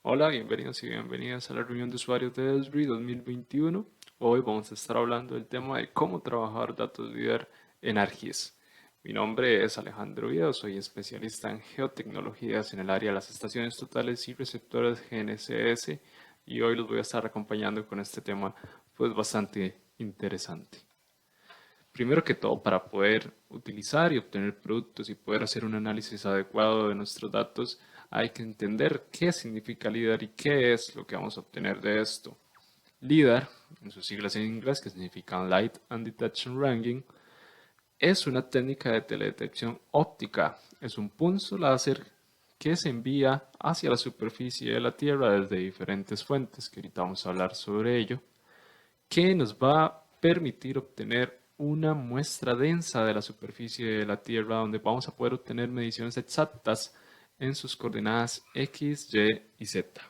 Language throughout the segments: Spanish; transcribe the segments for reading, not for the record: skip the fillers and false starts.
Hola, bienvenidos y bienvenidas a la reunión de usuarios de Esri 2021. Hoy vamos a estar hablando del tema de cómo trabajar datos líder en ArcGIS. Mi nombre es Alejandro Vida, soy especialista en geotecnologías en el área de las estaciones totales y receptores GNSS y hoy los voy a estar acompañando con este tema pues bastante interesante. Primero que todo, para poder utilizar y obtener productos y poder hacer un análisis adecuado de nuestros datos, hay que entender qué significa LIDAR y qué es lo que vamos a obtener de esto. LIDAR, en sus siglas en inglés, que significan Light and Detection Ranging, es una técnica de teledetección óptica. Es un pulso láser que se envía hacia la superficie de la Tierra desde diferentes fuentes, que ahorita vamos a hablar sobre ello, que nos va a permitir obtener una muestra densa de la superficie de la Tierra donde vamos a poder obtener mediciones exactas en sus coordenadas X, Y y Z.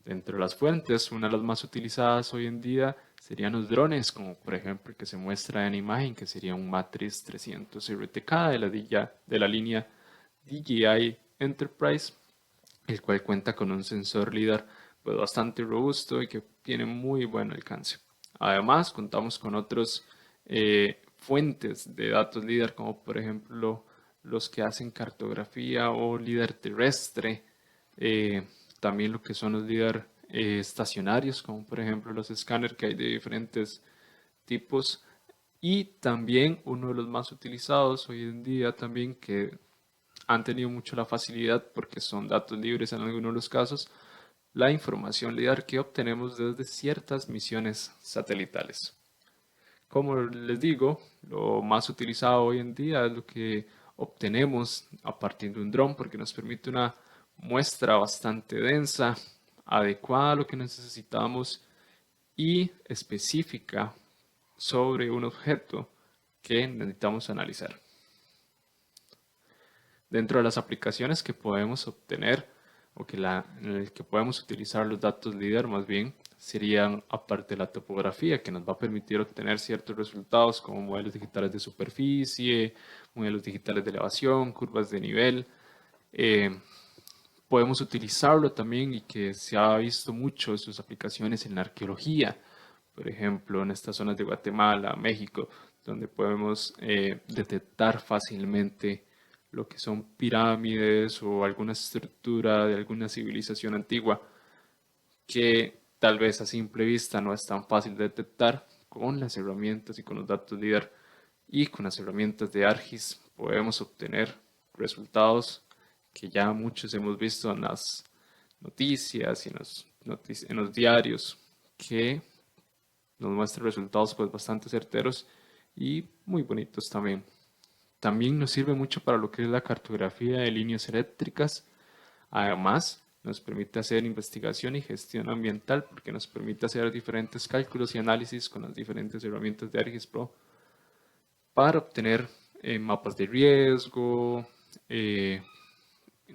Dentro de las fuentes, una de las más utilizadas hoy en día serían los drones, como por ejemplo el que se muestra en imagen, que sería un Matrix 300 RTK de la línea DJI Enterprise, el cual cuenta con un sensor LiDAR pues, bastante robusto y que tiene muy buen alcance. Además, contamos con otras fuentes de datos LiDAR, como por ejemplo los que hacen cartografía o LiDAR terrestre, eh, también lo que son los LiDAR estacionarios, como por ejemplo los escáneres que hay de diferentes tipos, y también uno de los más utilizados hoy en día también que han tenido mucho la facilidad porque son datos libres en algunos de los casos, la información LIDAR que obtenemos desde ciertas misiones satelitales. Como les digo, lo más utilizado hoy en día es lo que obtenemos a partir de un dron porque nos permite una muestra bastante densa, adecuada a lo que necesitamos y específica sobre un objeto que necesitamos analizar. Dentro de las aplicaciones que podemos obtener o en el que podemos utilizar los datos líder más bien serían aparte de la topografía que nos va a permitir obtener ciertos resultados como modelos digitales de superficie, modelos digitales de elevación, curvas de nivel. Eh, Podemos utilizarlo también y que se ha visto mucho sus aplicaciones en la arqueología, por ejemplo, en estas zonas de Guatemala, México, donde podemos detectar fácilmente lo que son pirámides o alguna estructura de alguna civilización antigua que tal vez a simple vista no es tan fácil de detectar con las herramientas y con los datos LIDAR y con las herramientas de ArcGIS podemos obtener resultados que ya muchos hemos visto en las noticias y en los diarios que nos muestran resultados pues bastante certeros y muy bonitos también. También nos sirve mucho para lo que es la cartografía de líneas eléctricas. Además, nos permite hacer investigación y gestión ambiental porque nos permite hacer diferentes cálculos y análisis con las diferentes herramientas de ArcGIS Pro para obtener mapas de riesgo, eh,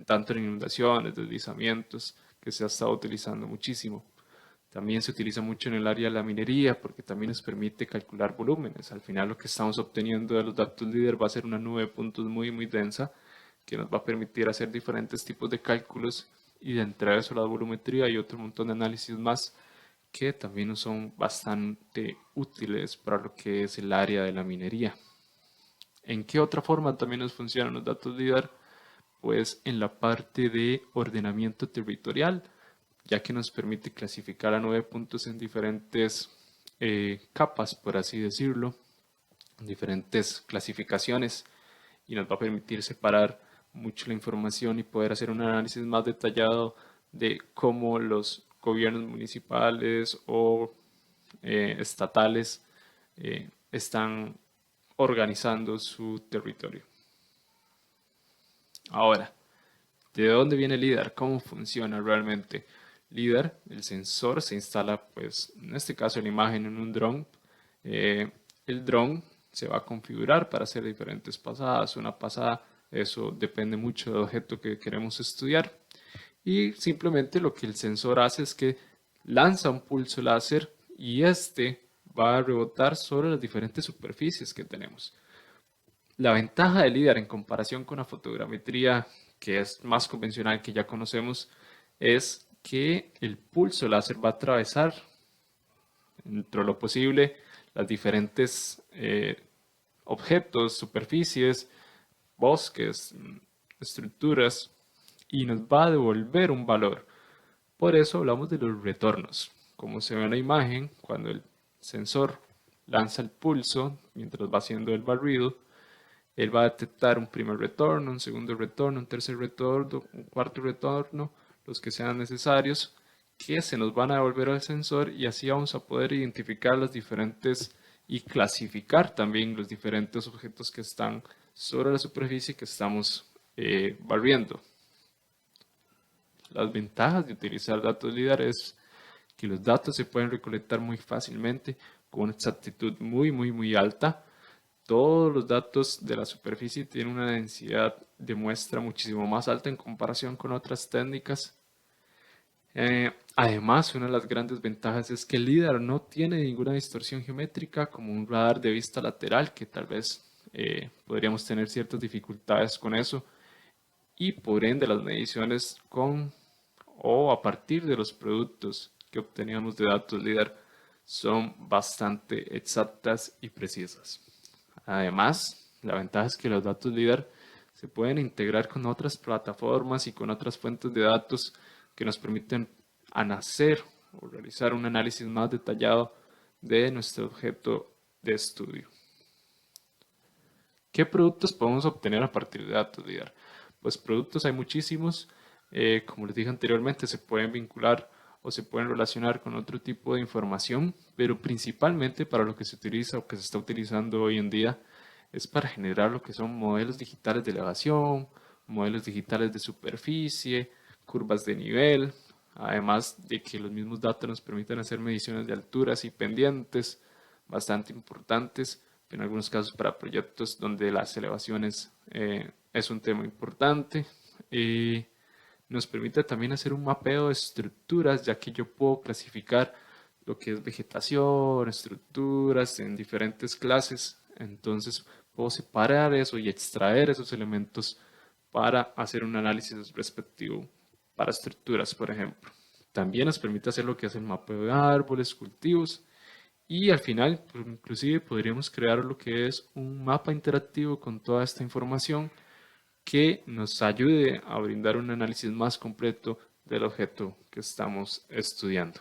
tanto en inundaciones, deslizamientos, que se ha estado utilizando muchísimo. También se utiliza mucho en el área de la minería porque también nos permite calcular volúmenes. Al final lo que estamos obteniendo de los datos líder va a ser una nube de puntos muy densa que nos va a permitir hacer diferentes tipos de cálculos y de entre eso la volumetría y otro montón de análisis más que también son bastante útiles para lo que es el área de la minería. ¿En qué otra forma también nos funcionan los datos LIDAR? Pues en la parte de ordenamiento territorial, ya que nos permite clasificar a 9 puntos en diferentes capas, por así decirlo, diferentes clasificaciones, y nos va a permitir separar mucho la información y poder hacer un análisis más detallado de cómo los gobiernos municipales o estatales están organizando su territorio. Ahora, ¿de dónde viene LIDAR? ¿Cómo funciona realmente? LIDAR, el sensor se instala, pues, en este caso la imagen en un dron. Eh, el dron se va a configurar para hacer diferentes pasadas. Una pasada, eso depende mucho del objeto que queremos estudiar. Y simplemente lo que el sensor hace es que lanza un pulso láser y este va a rebotar sobre las diferentes superficies que tenemos. La ventaja del LiDAR en comparación con la fotogrametría, que es más convencional, que ya conocemos, es que el pulso láser va a atravesar, dentro de lo posible, las diferentes objetos, superficies, bosques, estructuras, y nos va a devolver un valor. Por eso hablamos de los retornos. Como se ve en la imagen, cuando el sensor lanza el pulso mientras va haciendo el barrido, él va a detectar un primer retorno, un segundo retorno, un tercer retorno, un cuarto retorno, los que sean necesarios, que se nos van a devolver al sensor, y así vamos a poder identificar las diferentes y clasificar también los diferentes objetos que están sobre la superficie que estamos barriendo. Las ventajas de utilizar datos LIDAR es que los datos se pueden recolectar muy fácilmente con una exactitud muy alta. Todos los datos de la superficie tienen una densidad de muestra muchísimo más alta en comparación con otras técnicas. Además, una de las grandes ventajas es que el LIDAR no tiene ninguna distorsión geométrica como un radar de vista lateral, que tal vez podríamos tener ciertas dificultades con eso, y por ende las mediciones con o a partir de los productos que obteníamos de datos LIDAR son bastante exactas y precisas. Además, la ventaja es que los datos LIDAR se pueden integrar con otras plataformas y con otras fuentes de datos que nos permiten hacer o realizar un análisis más detallado de nuestro objeto de estudio. ¿Qué productos podemos obtener a partir de datos LIDAR? Pues productos hay muchísimos. Como les dije anteriormente, se pueden vincular o se pueden relacionar con otro tipo de información, pero principalmente para lo que se utiliza o que se está utilizando hoy en día es para generar lo que son modelos digitales de elevación, modelos digitales de superficie, curvas de nivel, además de que los mismos datos nos permiten hacer mediciones de alturas y pendientes bastante importantes, en algunos casos para proyectos donde las elevaciones es un tema importante. Nos permite también hacer un mapeo de estructuras, ya que yo puedo clasificar lo que es vegetación, estructuras en diferentes clases. Entonces puedo separar eso y extraer esos elementos para hacer un análisis respectivo para estructuras, por ejemplo. También nos permite hacer lo que es el mapeo de árboles, cultivos, y al final, pues, inclusive podríamos crear lo que es un mapa interactivo con toda esta información que nos ayude a brindar un análisis más completo del objeto que estamos estudiando.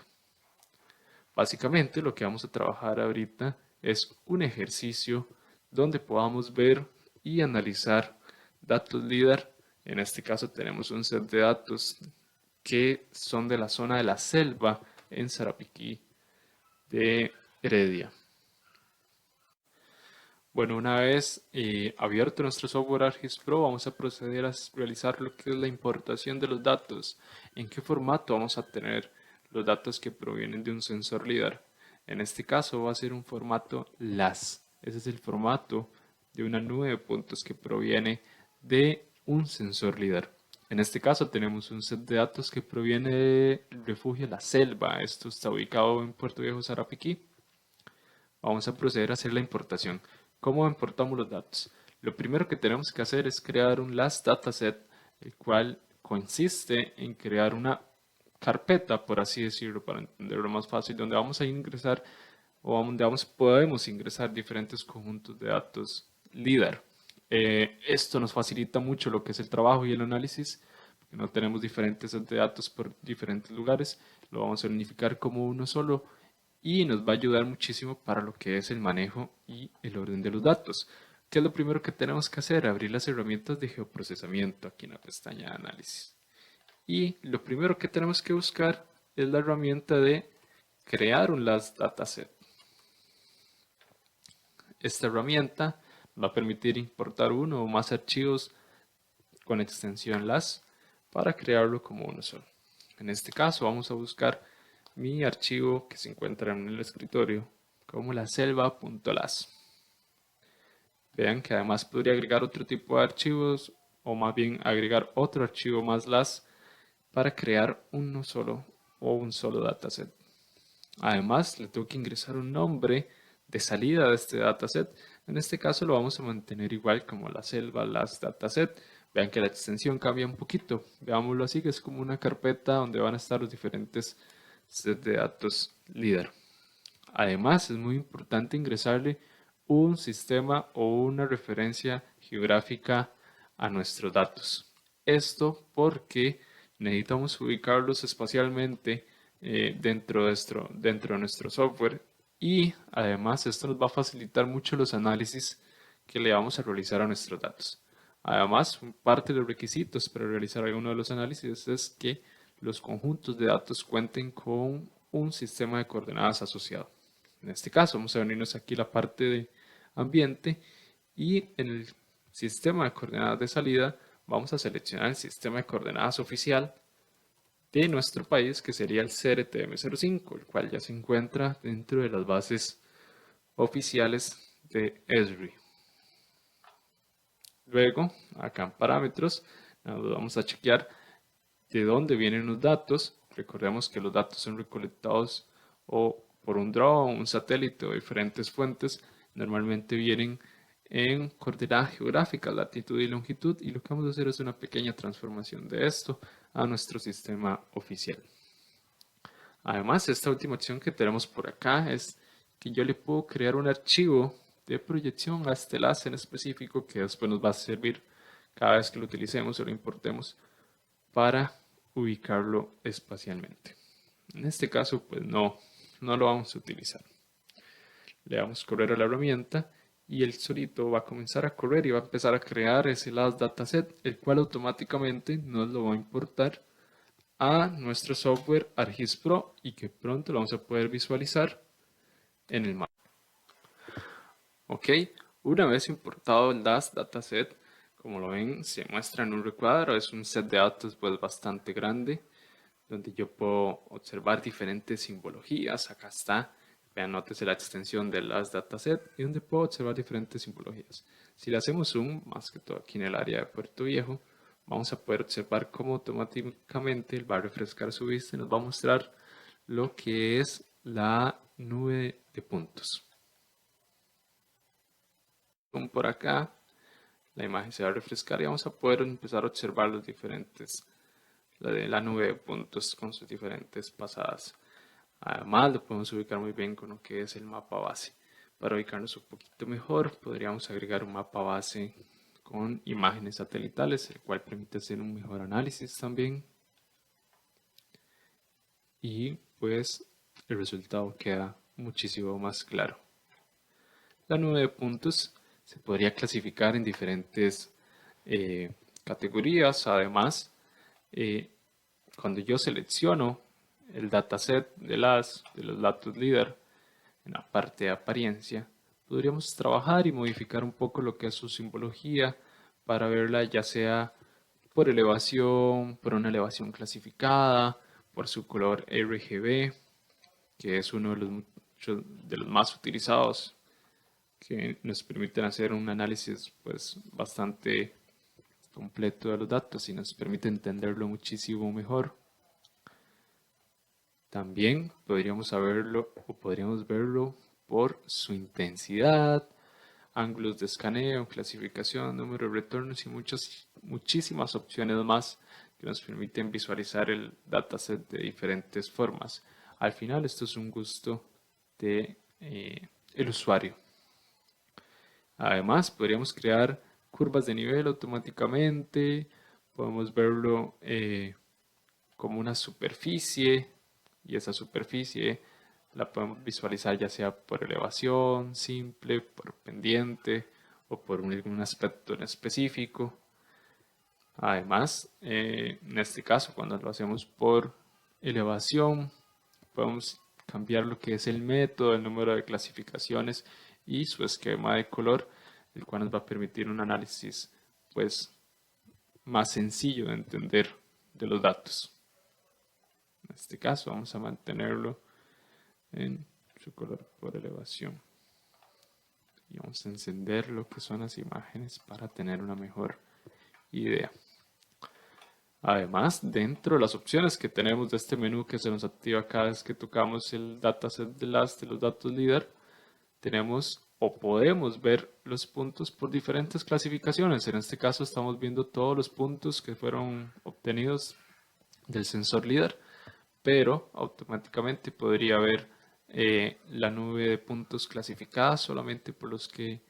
Básicamente lo que vamos a trabajar ahorita es un ejercicio donde podamos ver y analizar datos LIDAR. En este caso tenemos un set de datos que son de la zona de la selva en Sarapiquí de Heredia. Bueno, una vez abierto nuestro software ArcGIS Pro, vamos a proceder a realizar lo que es la importación de los datos. ¿En qué formato vamos a tener los datos que provienen de un sensor LIDAR? En este caso va a ser un formato LAS. Ese es el formato de una nube de puntos que proviene de un sensor LIDAR. En este caso tenemos un set de datos que proviene del refugio La Selva. Esto está ubicado en Puerto Viejo, Sarapiquí. Vamos a proceder a hacer la importación. ¿Cómo importamos los datos? Lo primero que tenemos que hacer es crear un last dataset, el cual consiste en crear una carpeta, por así decirlo, para entenderlo más fácil, donde vamos a ingresar o donde podemos ingresar diferentes conjuntos de datos LIDAR. Esto nos facilita mucho lo que es el trabajo y el análisis, porque no tenemos diferentes sets de datos por diferentes lugares, lo vamos a unificar como uno solo y nos va a ayudar muchísimo para lo que es el manejo y el orden de los datos. ¿Qué es lo primero que tenemos que hacer? Abrir las herramientas de geoprocesamiento aquí en la pestaña de análisis. Y lo primero que tenemos que buscar es la herramienta de crear un last dataset. Esta herramienta va a permitir importar uno o más archivos con extensión LAS para crearlo como uno solo. En este caso vamos a buscar mi archivo que se encuentra en el escritorio como la selva.las. Vean que además podría agregar otro tipo de archivos o más bien agregar otro archivo más las para crear uno solo o un solo dataset. Además le tengo que ingresar un nombre de salida de este dataset. En este caso lo vamos a mantener igual como la selva las dataset, Vean que la extensión cambia un poquito. Veámoslo así, que es como una carpeta donde van a estar los diferentes sets de datos líder. Además, es muy importante ingresarle un sistema o una referencia geográfica a nuestros datos. Esto porque necesitamos ubicarlos espacialmente dentro de nuestro software, y además esto nos va a facilitar mucho los análisis que le vamos a realizar a nuestros datos. Además, parte de los requisitos para realizar alguno de los análisis es que los conjuntos de datos cuenten con un sistema de coordenadas asociado. En este caso, vamos a venirnos aquí a la parte de ambiente, y en el sistema de coordenadas de salida vamos a seleccionar el sistema de coordenadas oficial de nuestro país, que sería el CRTM05, el cual ya se encuentra dentro de las bases oficiales de Esri. Luego, acá en parámetros, vamos a chequear de dónde vienen los datos. Recordemos que los datos son recolectados o por un drone, un satélite o diferentes fuentes. Normalmente vienen en coordenadas geográficas, latitud y longitud, y lo que vamos a hacer es una pequeña transformación de esto a nuestro sistema oficial. Además, esta última opción que tenemos por acá es que yo le puedo crear un archivo de proyección a este enlace en específico, que después nos va a servir cada vez que lo utilicemos o lo importemos para ubicarlo espacialmente. En este caso, pues no lo vamos a utilizar. Le damos correr a la herramienta y el solito va a comenzar a correr y va a empezar a crear ese last dataset, el cual automáticamente nos lo va a importar a nuestro software ArcGIS Pro, y que pronto lo vamos a poder visualizar en el mapa. Ok, una vez importado el last dataset, como lo ven, se muestra en un recuadro. Es un set de datos pues bastante grande, donde yo puedo observar diferentes simbologías. Acá está, vean, nótese la extensión del last dataset, y donde puedo observar diferentes simbologías. Si le hacemos zoom, más que todo aquí en el área de Puerto Viejo, vamos a poder observar cómo automáticamente él va a refrescar su vista y nos va a mostrar lo que es la nube de puntos. Como por acá, la imagen se va a refrescar y vamos a poder empezar a observar los diferentes, la nube de puntos con sus diferentes pasadas. Además, lo podemos ubicar muy bien con lo que es el mapa base. Para ubicarnos un poquito mejor, podríamos agregar un mapa base con imágenes satelitales, el cual permite hacer un mejor análisis también. Y pues el resultado queda muchísimo más claro. La nube de puntos se podría clasificar en diferentes categorías. Además, cuando yo selecciono el dataset de los datos líder en la parte de apariencia, podríamos trabajar y modificar un poco lo que es su simbología para verla ya sea por elevación, por una elevación clasificada, por su color RGB, que es uno de los más utilizados, que nos permiten hacer un análisis pues bastante completo de los datos y nos permite entenderlo muchísimo mejor. También podríamos verlo por su intensidad, ángulos de escaneo, clasificación, número de retornos y muchísimas opciones más que nos permiten visualizar el dataset de diferentes formas. Al final, esto es un gusto de el usuario. Además, podríamos crear curvas de nivel automáticamente. Podemos verlo como una superficie, y esa superficie la podemos visualizar ya sea por elevación simple, por pendiente o por algún aspecto en específico. Además, en este caso, cuando lo hacemos por elevación, podemos cambiar lo que es el método, el número de clasificaciones y su esquema de color, el cual nos va a permitir un análisis pues más sencillo de entender de los datos. En este caso vamos a mantenerlo en su color por elevación y vamos a encender lo que son las imágenes para tener una mejor idea. Además, dentro de las opciones que tenemos de este menú que se nos activa cada vez que tocamos el dataset de los datos líder, tenemos o podemos ver los puntos por diferentes clasificaciones. En este caso estamos viendo todos los puntos que fueron obtenidos del sensor LIDAR, pero automáticamente podría ver la nube de puntos clasificada solamente por los que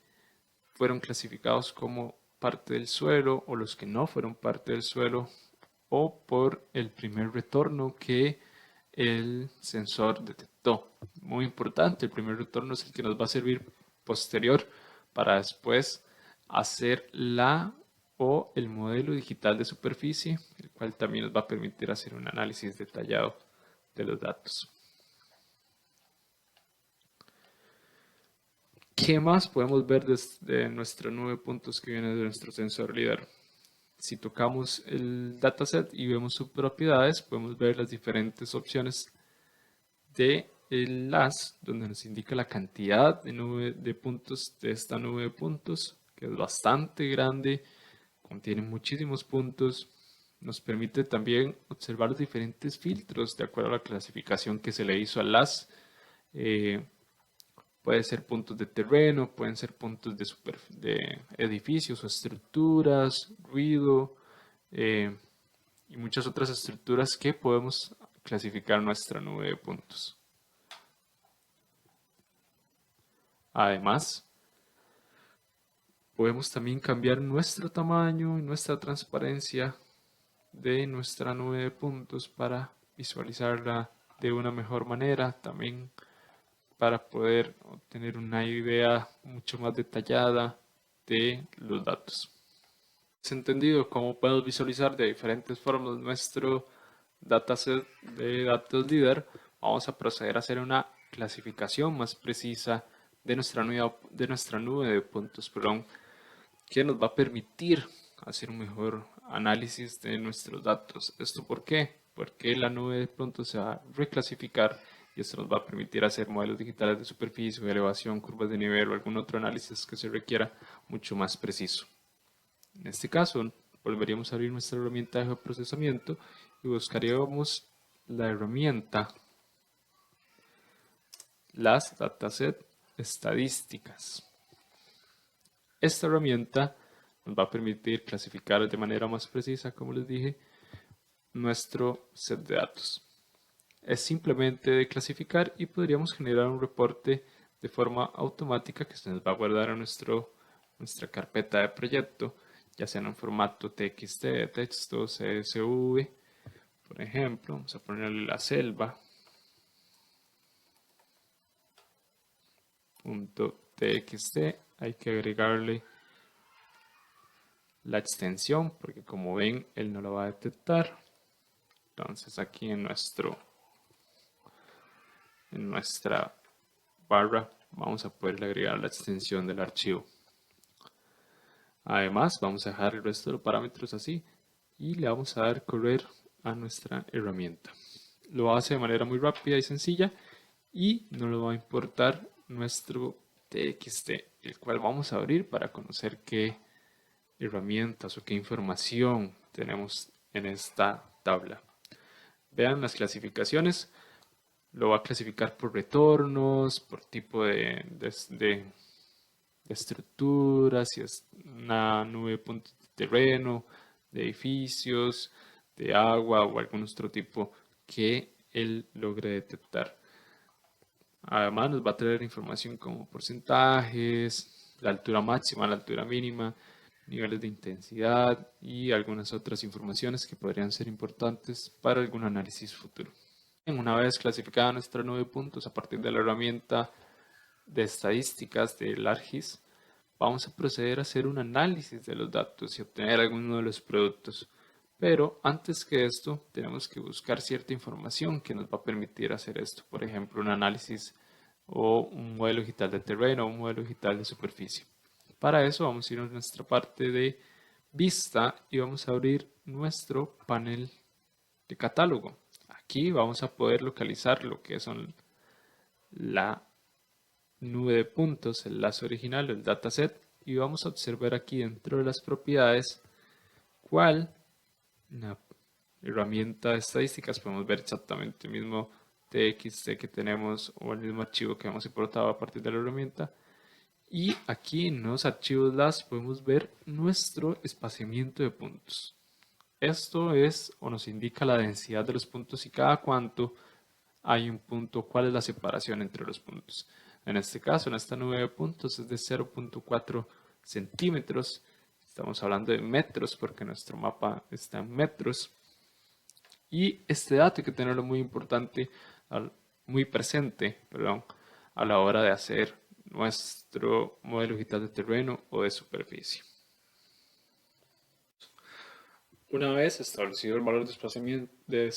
fueron clasificados como parte del suelo o los que no fueron parte del suelo, o por el primer retorno que el sensor detectó. Muy importante, el primer retorno es el que nos va a servir posterior para después hacer el modelo digital de superficie, el cual también nos va a permitir hacer un análisis detallado de los datos. ¿Qué más podemos ver desde nuestra nube de puntos que viene de nuestro sensor LIDAR? Si tocamos el dataset y vemos sus propiedades, podemos ver las diferentes opciones de las, donde nos indica la cantidad de puntos de esta nube de puntos, que es bastante grande, contiene muchísimos puntos. Nos permite también observar los diferentes filtros de acuerdo a la clasificación que se le hizo a las. Puede ser puntos de terreno, pueden ser puntos de edificios o estructuras, ruido y muchas otras estructuras que podemos clasificar en nuestra nube de puntos. Además, podemos también cambiar nuestro tamaño y nuestra transparencia de nuestra nube de puntos para visualizarla de una mejor manera, también para poder obtener una idea mucho más detallada de los datos. ¿Es entendido cómo podemos visualizar de diferentes formas nuestro dataset de datos LIDAR? Vamos a proceder a hacer una clasificación más precisa de nuestra nube de puntos, que nos va a permitir hacer un mejor análisis de nuestros datos. ¿Esto por qué? Porque la nube de puntos se va a reclasificar y esto nos va a permitir hacer modelos digitales de superficie, de elevación, curvas de nivel o algún otro análisis que se requiera mucho más preciso. En este caso, volveríamos a abrir nuestra herramienta de procesamiento y buscaríamos la herramienta las dataset estadísticas. Esta herramienta nos va a permitir clasificar de manera más precisa, como les dije, nuestro set de datos. Es simplemente de clasificar y podríamos generar un reporte de forma automática que se nos va a guardar a nuestra carpeta de proyecto, ya sea en un formato TXT, de texto, CSV. Por ejemplo, vamos a ponerle la selva. .txt, hay que agregarle la extensión porque como ven él no lo va a detectar. Entonces aquí en nuestra barra vamos a poder agregar la extensión del archivo. Además vamos a dejar el resto de los parámetros así y le vamos a dar correr a nuestra herramienta. Lo hace de manera muy rápida y sencilla y no le va a importar nuestro txt, el cual vamos a abrir para conocer qué herramientas o qué información tenemos en esta tabla. Vean las clasificaciones, lo va a clasificar por retornos, por tipo de estructuras, si es una nube de puntos de terreno, de edificios, de agua o algún otro tipo que él logre detectar. Además nos va a traer información como porcentajes, la altura máxima, la altura mínima, niveles de intensidad y algunas otras informaciones que podrían ser importantes para algún análisis futuro. Una vez clasificada nuestra nube de puntos a partir de la herramienta de estadísticas del ArcGIS, vamos a proceder a hacer un análisis de los datos y obtener alguno de los productos. Pero antes que esto, tenemos que buscar cierta información que nos va a permitir hacer esto. Por ejemplo, un análisis o un modelo digital de terreno o un modelo digital de superficie. Para eso vamos a ir a nuestra parte de vista y vamos a abrir nuestro panel de catálogo. Aquí vamos a poder localizar lo que son la nube de puntos, el lazo original, el dataset, y vamos a observar aquí dentro de las propiedades cuál una herramienta de estadísticas. Podemos ver exactamente el mismo txt que tenemos o el mismo archivo que hemos importado a partir de la herramienta Y aquí en los archivos LAS podemos ver nuestro espaciamiento de puntos. Esto es o nos indica la densidad de los puntos y cada cuánto hay un punto, cuál es la separación entre los puntos. En este caso, en esta nube de puntos es de 0.4 centímetros. Estamos hablando de metros porque nuestro mapa está en metros. Y este dato hay que tenerlo muy importante, muy presente, perdón, a la hora de hacer nuestro modelo digital de terreno o de superficie. Una vez establecido el valor de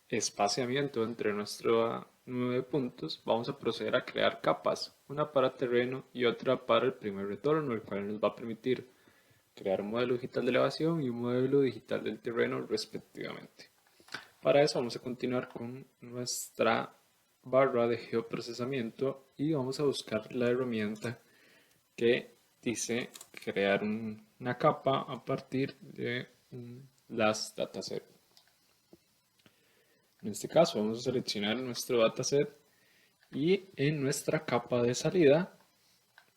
espaciamiento entre nuestra nube de puntos, vamos a proceder a crear capas, una para terreno y otra para el primer retorno, el cual nos va a permitir crear un modelo digital de elevación y un modelo digital del terreno respectivamente. Para eso vamos a continuar con nuestra barra de geoprocesamiento y vamos a buscar la herramienta que dice crear una capa a partir de las dataset. En este caso vamos a seleccionar nuestro dataset y en nuestra capa de salida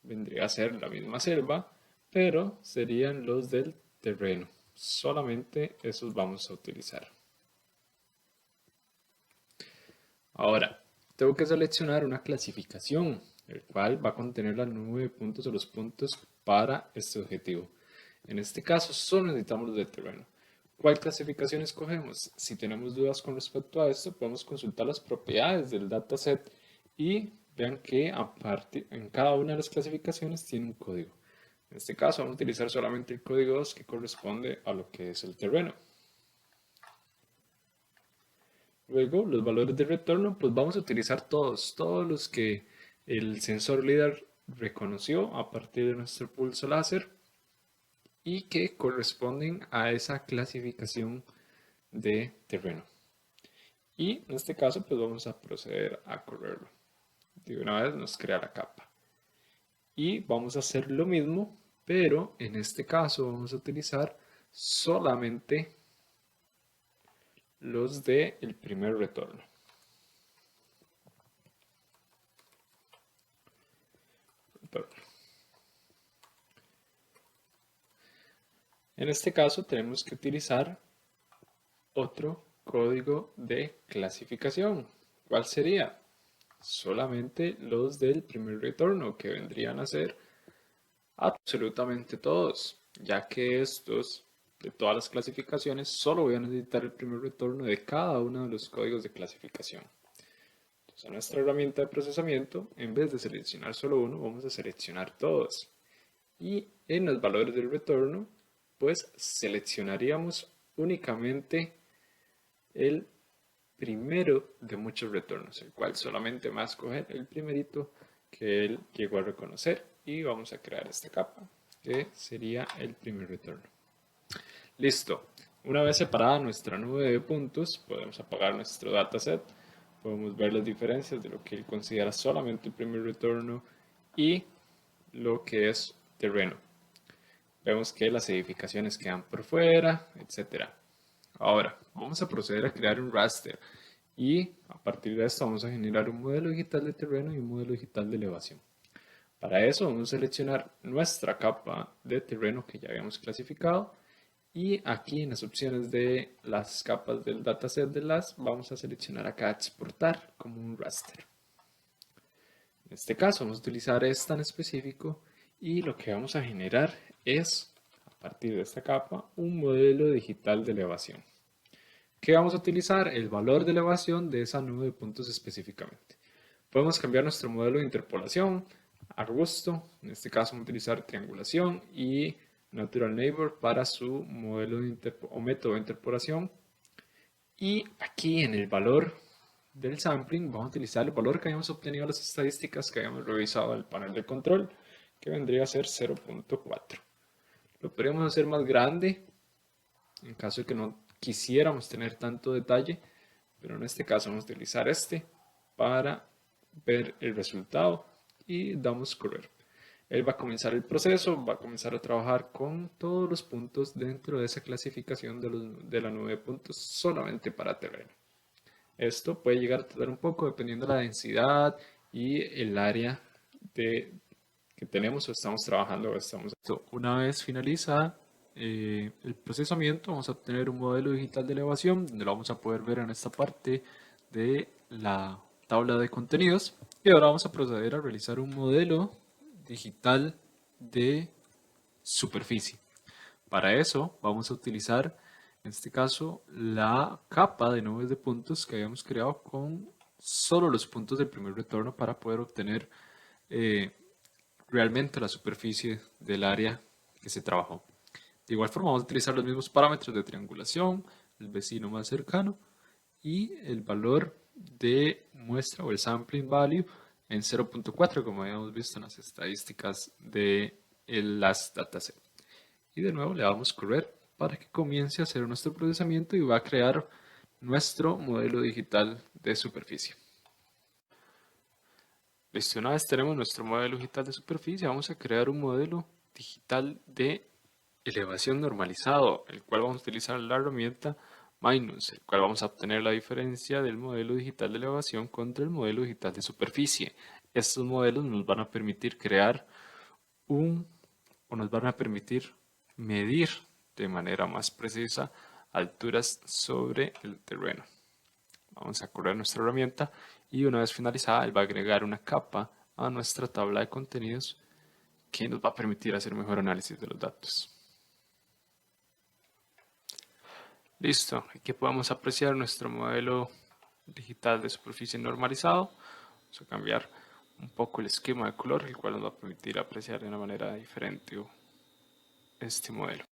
vendría a ser la misma selva, pero serían los del terreno. Solamente esos vamos a utilizar. Ahora, tengo que seleccionar una clasificación, el cual va a contener la nube de puntos o los puntos para este objetivo. En este caso, solo necesitamos los de terreno. ¿Cuál clasificación escogemos? Si tenemos dudas con respecto a esto, podemos consultar las propiedades del dataset y vean que aparte, en cada una de las clasificaciones tiene un código. En este caso, vamos a utilizar solamente el código 2 que corresponde a lo que es el terreno. Luego, los valores de retorno, pues vamos a utilizar todos los que el sensor LiDAR reconoció a partir de nuestro pulso láser y que corresponden a esa clasificación de terreno. Y en este caso, pues vamos a proceder a correrlo. De una vez nos crea la capa. Y vamos a hacer lo mismo, pero en este caso vamos a utilizar solamente los de el primer retorno. En este caso tenemos que utilizar otro código de clasificación. ¿Cuál sería? Solamente los del primer retorno, que vendrían a ser absolutamente todos, ya que estos de todas las clasificaciones solo voy a necesitar el primer retorno de cada uno de los códigos de clasificación. Entonces, en nuestra herramienta de procesamiento, en vez de seleccionar solo uno, vamos a seleccionar todos. Y en los valores del retorno, pues seleccionaríamos únicamente el primero de muchos retornos, el cual solamente va a escoger el primerito que él llegó a reconocer y vamos a crear esta capa que sería el primer retorno. Listo. Una vez separada nuestra nube de puntos, podemos apagar nuestro dataset, podemos ver las diferencias de lo que él considera solamente el primer retorno y lo que es terreno. Vemos que las edificaciones quedan por fuera, etc. Ahora, vamos a proceder a crear un raster y a partir de esto vamos a generar un modelo digital de terreno y un modelo digital de elevación. Para eso vamos a seleccionar nuestra capa de terreno que ya habíamos clasificado y aquí en las opciones de las capas del dataset de las vamos a seleccionar acá exportar como un raster. En este caso vamos a utilizar esta en específico y lo que vamos a generar es, a partir de esta capa, un modelo digital de elevación. ¿Qué vamos a utilizar? El valor de elevación de esa nube de puntos específicamente. Podemos cambiar nuestro modelo de interpolación a gusto. En este caso vamos a utilizar triangulación y Natural Neighbor para su modelo o método de interpolación. Y aquí en el valor del sampling vamos a utilizar el valor que habíamos obtenido las estadísticas que habíamos revisado en el panel de control, que vendría a ser 0.4. Lo podríamos hacer más grande en caso de que no quisiéramos tener tanto detalle, pero en este caso vamos a utilizar este para ver el resultado y damos correr. Él va a comenzar el proceso, va a comenzar a trabajar con todos los puntos dentro de esa clasificación de la nube de puntos solamente para terreno. Esto puede llegar a tardar un poco dependiendo de la densidad y el área que que tenemos o estamos trabajando o estamos. Una vez finaliza el procesamiento, vamos a obtener un modelo digital de elevación, donde lo vamos a poder ver en esta parte de la tabla de contenidos. Y ahora vamos a proceder a realizar un modelo digital de superficie. Para eso vamos a utilizar, en este caso, la capa de nubes de puntos que habíamos creado con solo los puntos del primer retorno para poder obtener realmente la superficie del área que se trabajó. De igual forma vamos a utilizar los mismos parámetros de triangulación, el vecino más cercano y el valor de muestra o el sampling value en 0.4 como habíamos visto en las estadísticas de el last dataset. Y de nuevo le damos correr para que comience a hacer nuestro procesamiento y va a crear nuestro modelo digital de superficie. Listo, una vez tenemos nuestro modelo digital de superficie, vamos a crear un modelo digital de elevación normalizado, el cual vamos a utilizar la herramienta Minus, el cual vamos a obtener la diferencia del modelo digital de elevación contra el modelo digital de superficie. Estos modelos nos van a permitir crear nos van a permitir medir de manera más precisa alturas sobre el terreno. Vamos a correr nuestra herramienta y una vez finalizada, él va a agregar una capa a nuestra tabla de contenidos que nos va a permitir hacer mejor análisis de los datos. Listo, aquí podemos apreciar nuestro modelo digital de superficie normalizado. Vamos a cambiar un poco el esquema de color, el cual nos va a permitir apreciar de una manera diferente este modelo.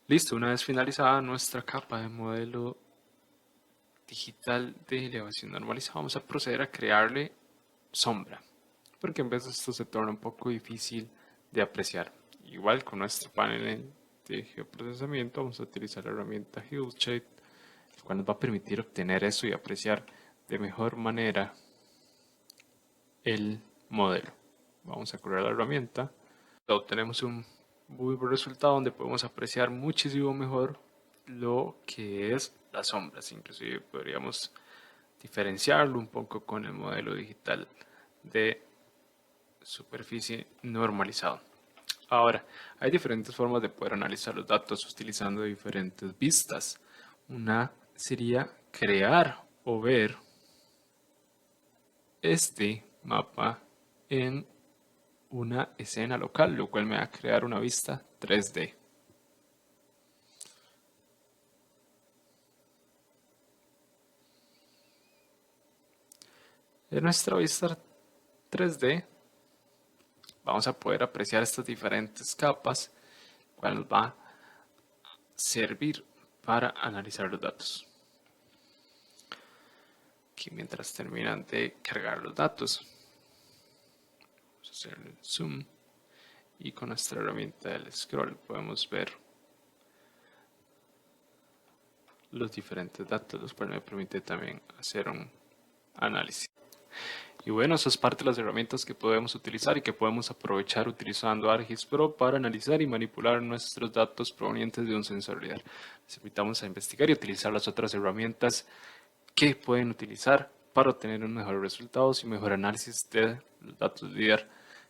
Listo, una vez finalizada nuestra capa de modelo digital de elevación normalizada, vamos a proceder a crearle sombra, porque en vez de esto se torna un poco difícil de apreciar. Igual con nuestro panel de geoprocesamiento vamos a utilizar la herramienta Hillshade, el cual nos va a permitir obtener eso y apreciar de mejor manera el modelo. Vamos a correr la herramienta, obtenemos un muy buen resultado donde podemos apreciar muchísimo mejor lo que es las sombras. Inclusive podríamos diferenciarlo un poco con el modelo digital de superficie normalizado. Ahora, hay diferentes formas de poder analizar los datos utilizando diferentes vistas. Una sería crear o ver este mapa en una escena local, lo cual me va a crear una vista 3D. En nuestra vista 3D vamos a poder apreciar estas diferentes capas, cual nos va a servir para analizar los datos. Aquí mientras terminan de cargar los datos, vamos a hacer el zoom y con nuestra herramienta del scroll podemos ver los diferentes datos, los cuales me permite también hacer un análisis. Y bueno, eso es parte de las herramientas que podemos utilizar y que podemos aprovechar utilizando ArcGIS Pro para analizar y manipular nuestros datos provenientes de un sensor LIDAR. Les invitamos a investigar y utilizar las otras herramientas que pueden utilizar para obtener un mejor resultados y mejor análisis de los datos LIDAR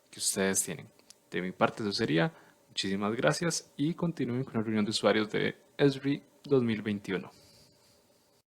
que ustedes tienen. De mi parte eso sería. Muchísimas gracias y continúen con la reunión de usuarios de Esri 2021.